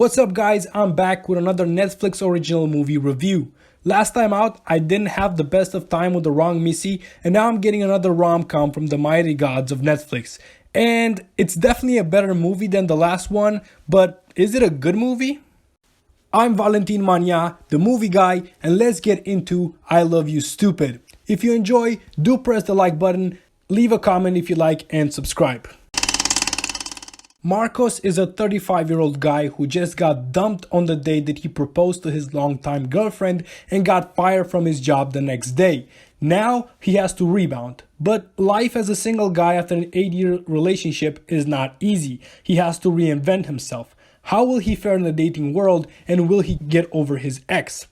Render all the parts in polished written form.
What's up guys, I'm back with another Netflix original movie review. Last time out, I didn't have the best of time with The Wrong Missy, and now I'm getting another rom-com from the mighty gods of Netflix. And it's definitely a better movie than the last one, but is it a good movie? I'm Valentin Mania, the movie guy, and let's get into I Love You Stupid. If you enjoy, do press the like button, leave a comment if you like, and subscribe. Marcos is a 35-year-old guy who just got dumped on the day that he proposed to his longtime girlfriend and got fired from his job the next day. Now he has to rebound. But life as a single guy after an 8-year relationship is not easy. He has to reinvent himself. How will he fare in the dating world, and will he get over his ex?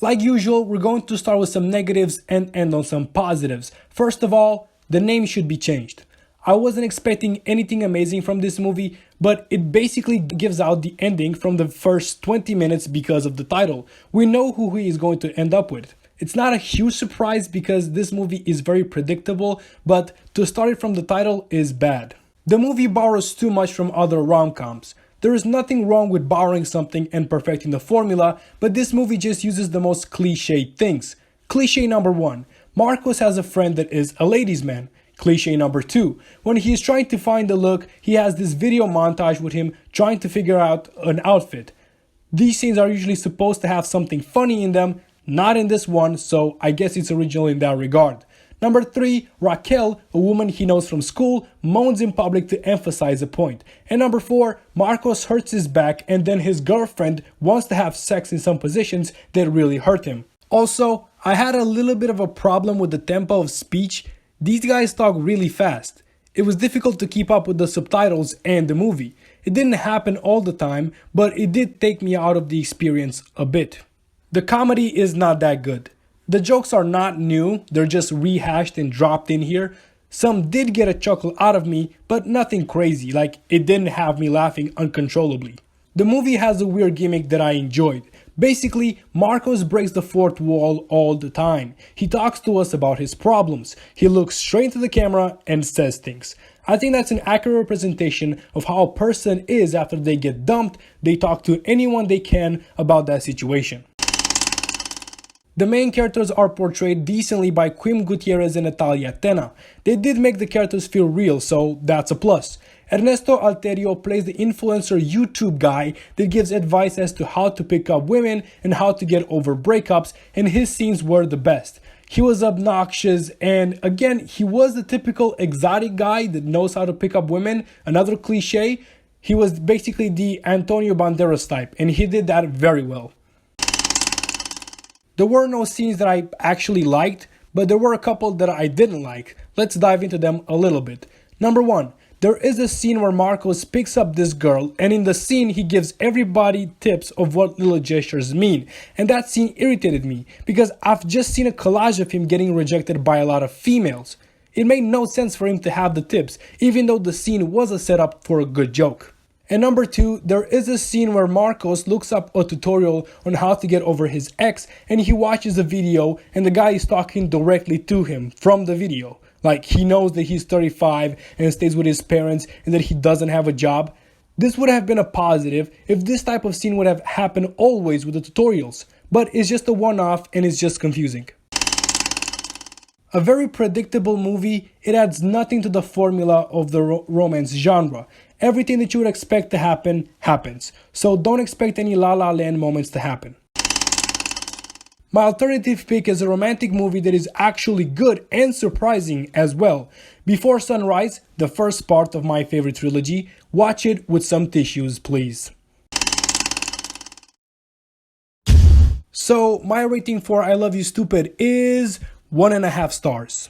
Like usual, we're going to start with some negatives and end on some positives. First of all, the name should be changed. I wasn't expecting anything amazing from this movie, but it basically gives out the ending from the first 20 minutes because of the title. We know who he is going to end up with. It's not a huge surprise because this movie is very predictable, but to start it from the title is bad. The movie borrows too much from other rom-coms. There is nothing wrong with borrowing something and perfecting the formula, but this movie just uses the most cliched things. Cliche number 1, Marcos has a friend that is a ladies' man. Cliche number 2, when he is trying to find a look, he has this video montage with him trying to figure out an outfit. These scenes are usually supposed to have something funny in them, not in this one, so I guess it's original in that regard. Number 3, Raquel, a woman he knows from school, moans in public to emphasize a point. And number 4, Marcos hurts his back and then his girlfriend wants to have sex in some positions that really hurt him. Also, I had a little bit of a problem with the tempo of speech. These guys talk really fast. It was difficult to keep up with the subtitles and the movie. It didn't happen all the time, but it did take me out of the experience a bit. The comedy is not that good. The jokes are not new, they're just rehashed and dropped in here. Some did get a chuckle out of me, but nothing crazy, like it didn't have me laughing uncontrollably. The movie has a weird gimmick that I enjoyed. Basically, Marcos breaks the fourth wall all the time. He talks to us about his problems. He looks straight into the camera and says things. I think that's an accurate representation of how a person is after they get dumped. They talk to anyone they can about that situation. The main characters are portrayed decently by Quim Gutierrez and Natalia Tena. They did make the characters feel real, so that's a plus. Ernesto Alterio plays the influencer YouTube guy that gives advice as to how to pick up women and how to get over breakups, and his scenes were the best. He was obnoxious, and again, he was the typical exotic guy that knows how to pick up women, another cliche. He was basically the Antonio Banderas type, and he did that very well. There were no scenes that I actually liked, but there were a couple that I didn't like. Let's dive into them a little bit. Number 1. There is a scene where Marcos picks up this girl, and in the scene he gives everybody tips of what little gestures mean. And that scene irritated me, because I've just seen a collage of him getting rejected by a lot of females. It made no sense for him to have the tips, even though the scene was a setup for a good joke. And number 2, there is a scene where Marcos looks up a tutorial on how to get over his ex, and he watches a video and the guy is talking directly to him from the video. Like, he knows that he's 35 and stays with his parents and that he doesn't have a job. This would have been a positive if this type of scene would have happened always with the tutorials, but it's just a one-off and it's just confusing. A very predictable movie. It adds nothing to the formula of the romance genre. Everything that you would expect to happen, happens. So don't expect any La La Land moments to happen. My alternative pick is a romantic movie that is actually good and surprising as well. Before Sunrise, the first part of my favorite trilogy. Watch it with some tissues, please. So my rating for I Love You Stupid is 1.5 stars.